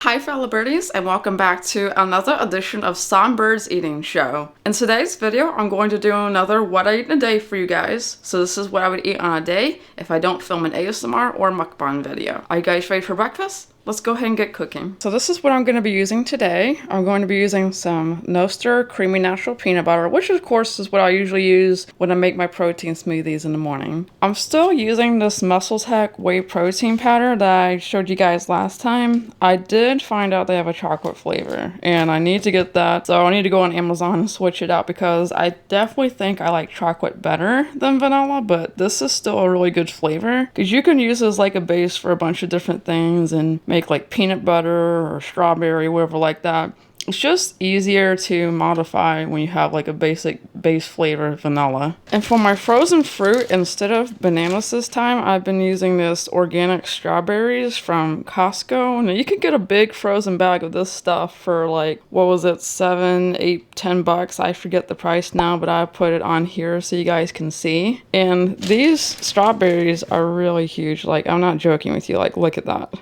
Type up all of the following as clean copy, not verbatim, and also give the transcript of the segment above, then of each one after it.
Hi fellow birdies, and welcome back to another edition of SongByrd's Eating Show. In today's video, I'm going to do another what I eat in a day for you guys. So this is what I would eat on a day if I don't film an ASMR or mukbang video. Are you guys ready for breakfast? Let's go ahead and get cooking. So this is what I'm going to be using today. I'm going to be using some no-stir creamy natural peanut butter, which of course is what I usually use when I make my protein smoothies in the morning. I'm still using this Muscle Tech whey protein powder that I showed you guys last time. I did find out they have a chocolate flavor and I need to get that. So I need to go on Amazon and switch it out because I definitely think I like chocolate better than vanilla, but this is still a really good flavor because you can use this as like a base for a bunch of different things and make like peanut butter or strawberry, whatever like that. It's just easier to modify when you have like a basic base flavor vanilla. And for my frozen fruit, instead of bananas this time, I've been using this organic strawberries from Costco. Now you could get a big frozen bag of this stuff for like, what was it, $7, $8, $10? I forget the price now, but I put it on here so you guys can see. And these strawberries are really huge. Like, I'm not joking with you. Like, look at that.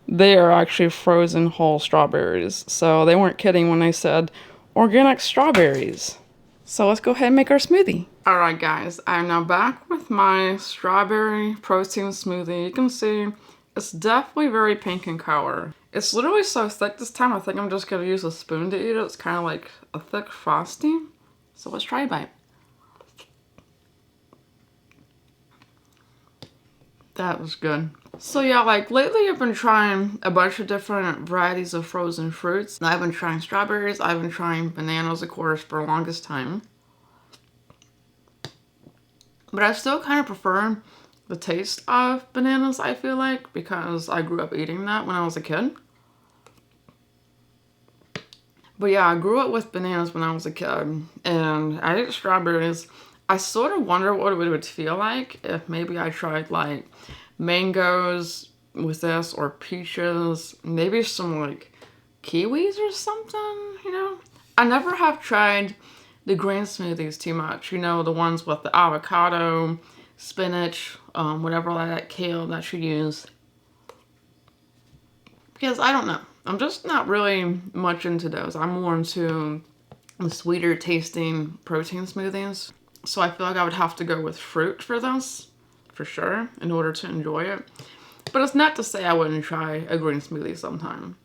They are actually frozen whole strawberries. So they weren't kidding when they said organic strawberries. So let's go ahead and make our smoothie. Alright guys, I'm now back with my strawberry protein smoothie. You can see it's definitely very pink in color. It's literally so thick this time, I think I'm just going to use a spoon to eat it. It's kind of like a thick frosty. So let's try a bite. That was good. So yeah, like lately I've been trying a bunch of different varieties of frozen fruits. I've been trying strawberries, I've been trying bananas, of course, for the longest time. But I still kind of prefer the taste of bananas, I feel like, because I grew up eating that when I was a kid. But yeah, I grew up with bananas when I was a kid, and I ate strawberries. I sort of wonder what it would feel like if maybe I tried like mangoes with this or peaches, maybe some like kiwis or something, you know? I never have tried the green smoothies too much, you know, the ones with the avocado, spinach, whatever like that kale that you use. Because I don't know, I'm just not really much into those. I'm more into the sweeter tasting protein smoothies. So I feel like I would have to go with fruit for this, for sure, in order to enjoy it. But it's not to say I wouldn't try a green smoothie sometime.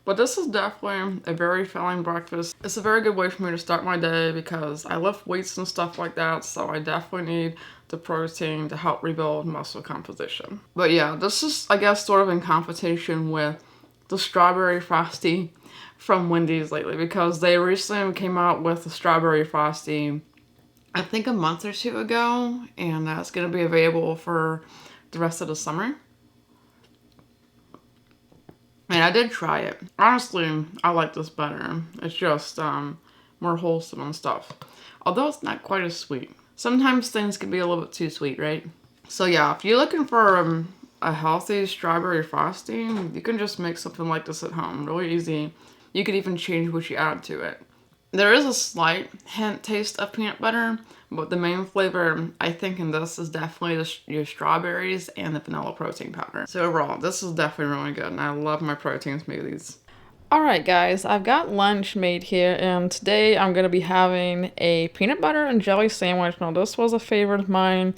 But this is definitely a very filling breakfast. It's a very good way for me to start my day because I lift weights and stuff like that, so I definitely need the protein to help rebuild muscle composition. But yeah, this is, I guess, sort of in competition with the strawberry frosty from Wendy's lately because they recently came out with the strawberry frosty I think a month or two ago, and that's going to be available for the rest of the summer. And I did try it. Honestly, I like this better. It's just more wholesome and stuff. Although it's not quite as sweet. Sometimes things can be a little bit too sweet, right? So yeah, if you're looking for a healthy strawberry frosty, you can just make something like this at home. Really easy. You could even change what you add to it. There is a slight hint taste of peanut butter, but the main flavor, I think, in this is definitely your strawberries and the vanilla protein powder. So overall, this is definitely really good, and I love my protein smoothies. Alright guys, I've got lunch made here, and today I'm going to be having a peanut butter and jelly sandwich. Now this was a favorite of mine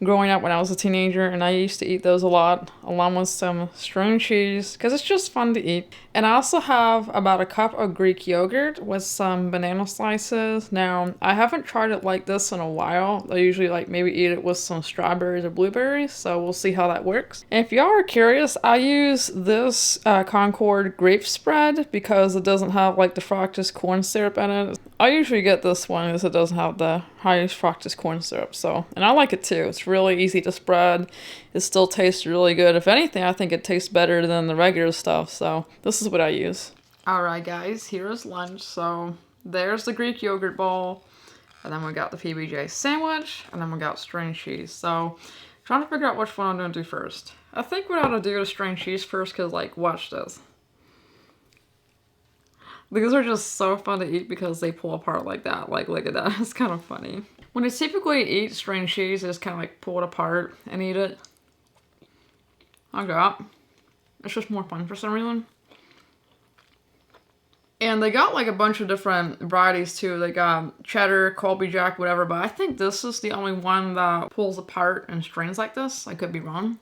growing up when I was a teenager, and I used to eat those a lot, along with some string cheese, because it's just fun to eat. And I also have about a cup of Greek yogurt with some banana slices. Now, I haven't tried it like this in a while. I usually like maybe eat it with some strawberries or blueberries, so we'll see how that works. And if y'all are curious, I use this Concord grape spread because it doesn't have like the fructose corn syrup in it. I usually get this one because it doesn't have the highest fructose corn syrup, so, and I like it too. It's really easy to spread. It still tastes really good. If anything, I think it tastes better than the regular stuff, so this is what I use. Alright guys, here is lunch. So there's the Greek yogurt bowl, and then we got the PBJ sandwich, and then we got string cheese. So trying to figure out which one I'm going to do first. I think what I'm going to do is string cheese first because, like, watch this. These are just so fun to eat because they pull apart like that. Like, look at that. It's kind of funny. When I typically eat string cheese, I just kind of like pull it apart and eat it. Like that. It's just more fun for some reason. And they got like a bunch of different varieties too. They got cheddar, Colby Jack, whatever. But I think this is the only one that pulls apart and strains like this. I could be wrong.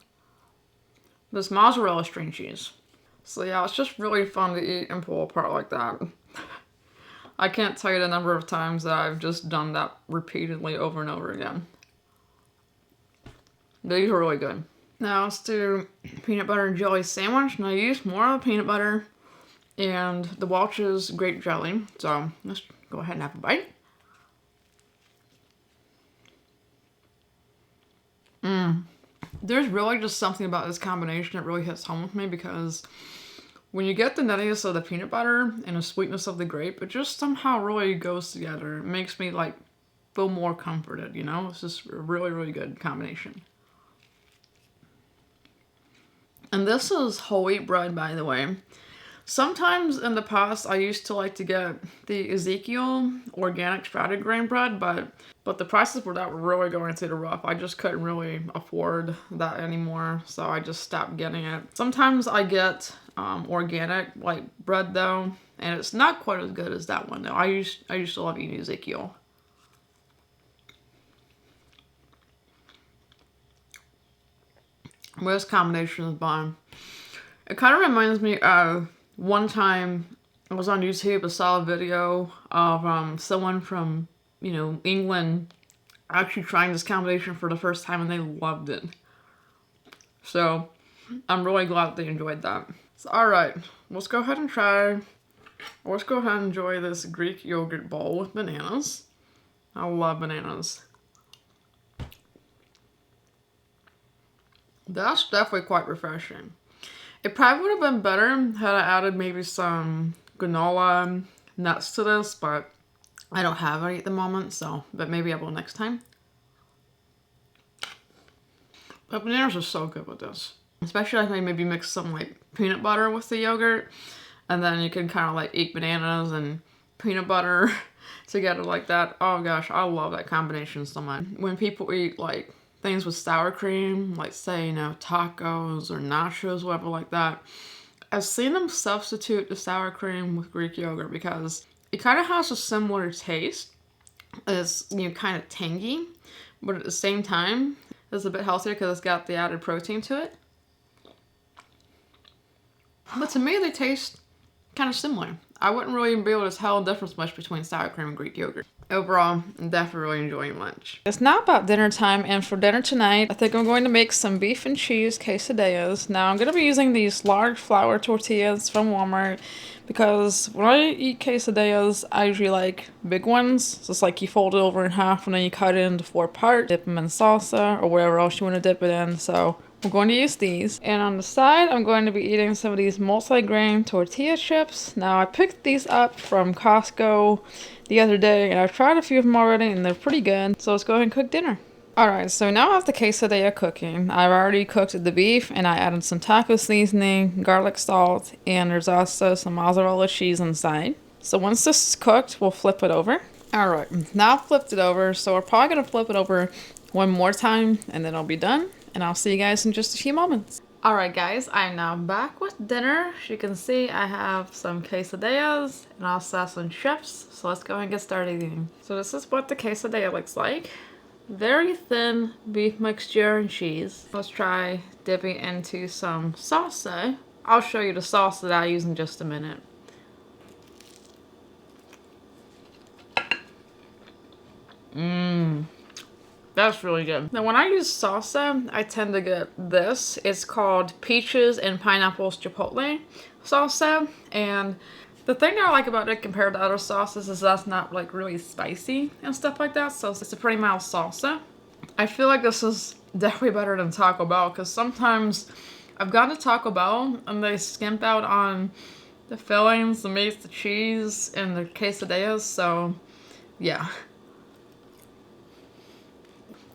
This mozzarella string cheese. So yeah, it's just really fun to eat and pull apart like that. I can't tell you the number of times that I've just done that repeatedly over and over again. These are really good. Now let's do peanut butter and jelly sandwich. And I used more of the peanut butter and the Welch's grape jelly. So let's go ahead and have a bite. There's really just something about this combination that really hits home with me, because when you get the nuttiness of the peanut butter and the sweetness of the grape, it just somehow really goes together. It makes me like feel more comforted, you know? It's just a really, really good combination. And this is whole wheat bread, by the way. Sometimes in the past, I used to like to get the Ezekiel organic sprouted grain bread, but the prices for that were really going through the roof. I just couldn't really afford that anymore, so I just stopped getting it. Sometimes I get organic like bread though, and it's not quite as good as that one though. I used to love eating Ezekiel. But this combination is bomb. It kind of reminds me of one time I was on YouTube, I saw a video of someone from, you know, England actually trying this combination for the first time, and they loved it. So I'm really glad they enjoyed that. So alright, let's go ahead and enjoy this Greek yogurt bowl with bananas. I love bananas. That's definitely quite refreshing. It probably would have been better had I added maybe some granola nuts to this, but I don't have any at the moment, so, but maybe I will next time. But bananas are so good with this. Especially if I maybe mix some like peanut butter with the yogurt, and then you can kind of like eat bananas and peanut butter together like that. Oh gosh, I love that combination so much. When people eat like things with sour cream, like say, you know, tacos or nachos, whatever like that, I've seen them substitute the sour cream with Greek yogurt because it kind of has a similar taste. It's, you know, kind of tangy, but at the same time, it's a bit healthier because it's got the added protein to it. But to me, they taste kind of similar. I wouldn't really be able to tell the difference much between sour cream and Greek yogurt. Overall, I'm definitely really enjoying lunch. It's now about dinner time, and for dinner tonight, I think I'm going to make some beef and cheese quesadillas. Now, I'm going to be using these large flour tortillas from Walmart because when I eat quesadillas, I usually like big ones. So it's like you fold it over in half and then you cut it into 4 parts, dip them in salsa or whatever else you want to dip it in. So we're going to use these. And on the side, I'm going to be eating some of these multi-grain tortilla chips. Now, I picked these up from Costco the other day, and I've tried a few of them already, and they're pretty good. So let's go ahead and cook dinner. Alright, so now I have the quesadilla cooking. I've already cooked the beef, and I added some taco seasoning, garlic salt, and there's also some mozzarella cheese inside. So once this is cooked, we'll flip it over. Alright, now I've flipped it over, so we're probably going to flip it over one more time, and then I'll be done. And I'll see you guys in just a few moments. Alright guys, I'm now back with dinner. As you can see, I have some quesadillas and also have some chips. So let's go ahead and get started eating. So this is what the quesadilla looks like. Very thin beef mixture and cheese. Let's try dipping into some salsa. I'll show you the salsa that I use in just a minute. That's really good. Now when I use salsa, I tend to get this. It's called peaches and pineapples chipotle salsa. And the thing that I like about it compared to other sauces is that's not like really spicy and stuff like that. So it's a pretty mild salsa. I feel like this is definitely better than Taco Bell because sometimes I've gone to Taco Bell and they skimp out on the fillings, the meats, the cheese, and the quesadillas. So yeah.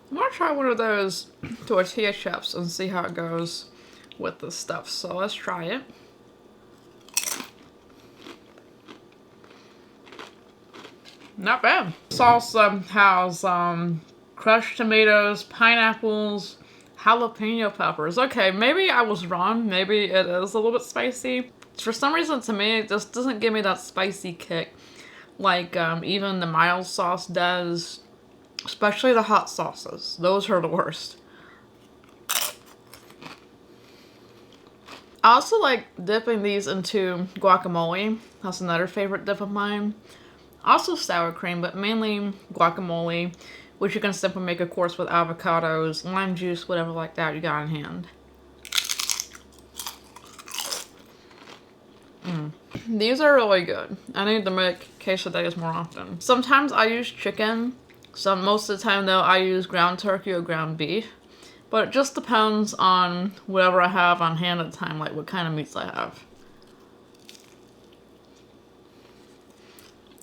I'm gonna try one of those tortilla chips and see how it goes with this stuff. So let's try it. Not bad. Salsa has crushed tomatoes, pineapples, jalapeno peppers. Okay, maybe I was wrong. Maybe it is a little bit spicy. For some reason, to me, it just doesn't give me that spicy kick like even the mild sauce does. Especially the hot sauces. Those are the worst. I also like dipping these into guacamole. That's another favorite dip of mine. Also sour cream, but mainly guacamole, which you can simply make, of course, with avocados, lime juice, whatever like that you got in hand. These are really good. I need to make quesadillas more often. Sometimes I use chicken. Most of the time, though, I use ground turkey or ground beef. But it just depends on whatever I have on hand at the time, like what kind of meats I have.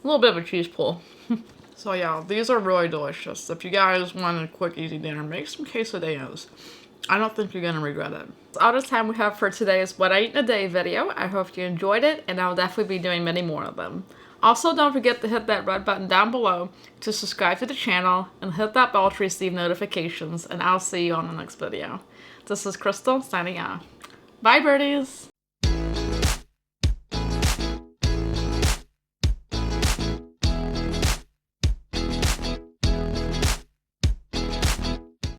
A little bit of a cheese pull. So yeah, these are really delicious. If you guys want a quick, easy dinner, make some quesadillas. I don't think you're gonna regret it. That's all the time we have for today's What I Eat in a Day video. I hope you enjoyed it, and I'll definitely be doing many more of them. Also, don't forget to hit that red button down below to subscribe to the channel and hit that bell to receive notifications, and I'll see you on the next video. This is Crystal signing off. Bye, birdies!